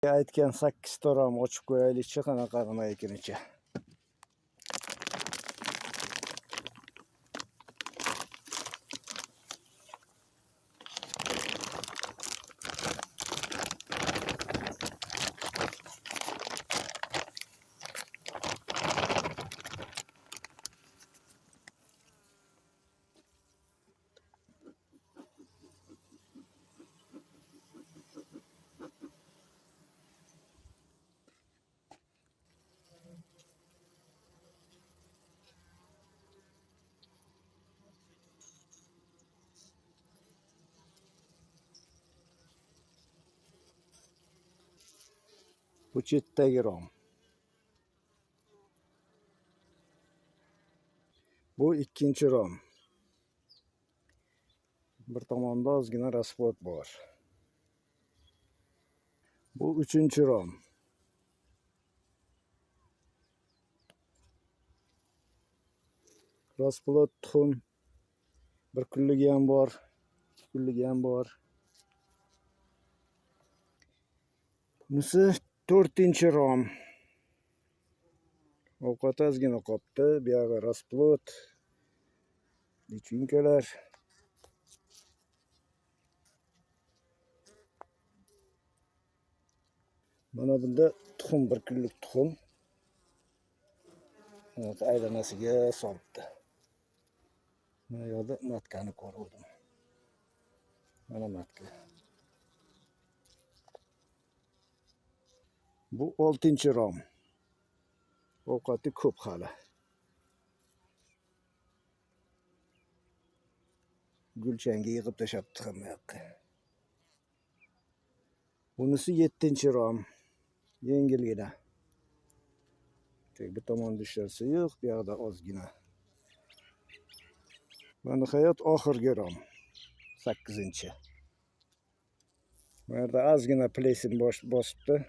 Aytgan 8 ta rom ochib qo'yaylikchi, qanaqa nima ekanicha. Bu chetdagi rom. Bu ikkinchi rom. Bir tomonda ozgina rasvot bor. Bu uchinchi rom. Rasplot tuxum. Bir kunligi ham bor, 2 kunligi ham bor. Bunisi 4-chi rom. Ovqat ozgina qopti. Bu yoqqa rasplot, lichinkalar. Mana bunda tuxum, 1 kunlik tuxum. Aylanasiga solibdi. Mana yoqda matkani ko'rdim. Mana matka. Bu 6-chi rom. Ovqati ko'p hali. Gulchanga yig'ib tashabdi hamma yoqqa. Bunisi 7-chi rom. Yengilgina. Bir tomonda ushlasi yo'q, bu yoqda ozgina. Mana hayot oxirgi rom. 8-chi. Bu yerda ozgina plesin bosibdi.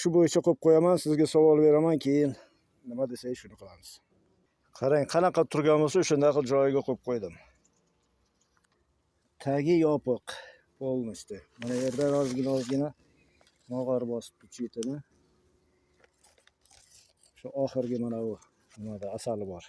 Shu bo'yicha qo'yib qo'yaman, sizga savol beraman, keyin nima desangiz shuni qilamiz. Qarang, qanaqa turgan bo'lsa, o'shunday qilib joyiga qo'yib qo'ydim. Tagi yopiq, polnosti. Mana yerda ozgina mog'or bosibdi chetini. Shu oxirgi mana bu nimada asali bor.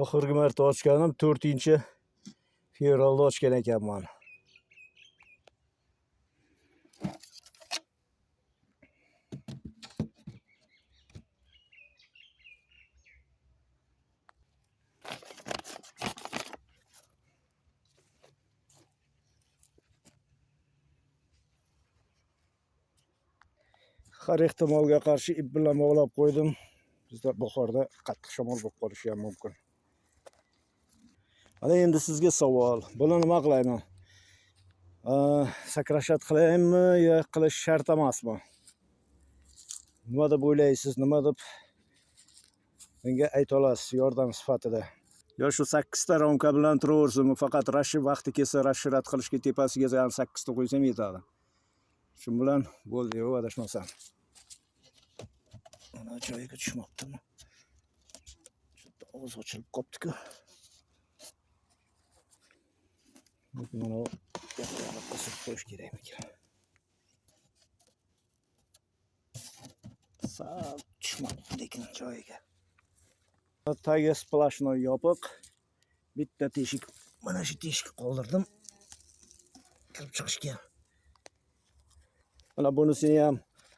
Oxirgi marta ochganim 4-chi fevralda ochgan ekanman. Har ehtimolga qarshi ip bilan bog'lab qo'ydim. Bizda bahorda qattiq shamol bo'lib qolishi ham mumkin. Mana endi sizga savol. Buni nima qilayman? Sakrashat qilaymi yo qilish shart emasmi? Nima deb o'ylaysiz? Nima deb menga ayta olasiz yordam sifatida? Yo shu 8 ta romka bilan turaversinmi? Faqat rashib vaqti kelsa rashirat qilishga tepasiga ham 8 ta qo'ysam yetadi. Shu bilan bo'ldi, yo'q adashmasam. Mana joyiga tushmoqdimi? Juda og'iz ochilib qopti-ku. Mana bu yoqqa qisib qo'yish kerak ekan. Sal tushmoqdi lekin joyiga. Tagi splashnoy yopiq. Bitta teshik, mana shu teshik qoldirdim. Kirib chiqishga. Mana bunisini ham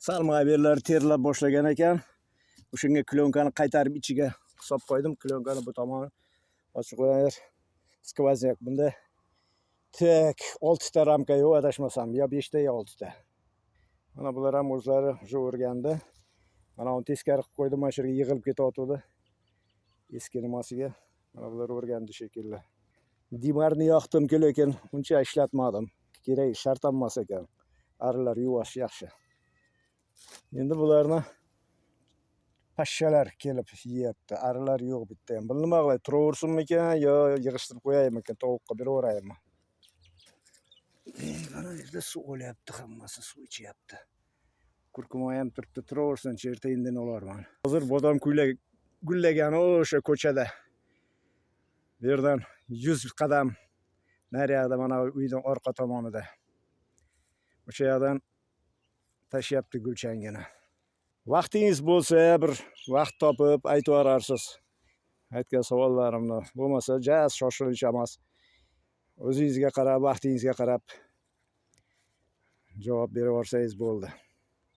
salmayberlar terlab boshlagan ekan. O'shunga klyonkani qaytarib ichiga hisob qo'ydim. Klyonkani bu tomon ochib qo'yar. Skvozyak bunda tek 6 ta ramka yo'q adashmasam, yo 5 ta yo 6 ta. Mana bular ham o'zlari o'rgandi. Mana uni teskari qilib qo'ydim, mana shu yerga yig'ilib ketyapti. Eski nimasiga. Mana bular o'rgandi shekilli. Dimarni yoqdim-ku, lekin uncha ishlatmadim. Kerak shart emas ekan. Arilar yuvosh yaxshi. Endi bularni pashshalar kelib yeyapti. Arilar yo'q bitta ham. Buni nima qilay, turaversinmikan yo yig'ishtirib qo'yaymikan, tovuqqa beraveraymi? Mana yerda suv olyapti, hammasi suv ichyapti. Kurkumoy ham turibdi, turaversin, erta indin olarman. Hozir bodom gullagan o'sha ko'chada. Bu yerdan 100 qadam naryoqda, mana uyning orqa tomonida. O'sha yerdan tashyapti gulchangini. Vaqtingiz bo'lsa, bir vaqt topib aytib yuborarsiz. Aytgan savollarimni. Bo'lmasa, shoshilish emas. O'zingizga qarab, vaqtingizga qarab javob berib yuborsangiz bo'ldi.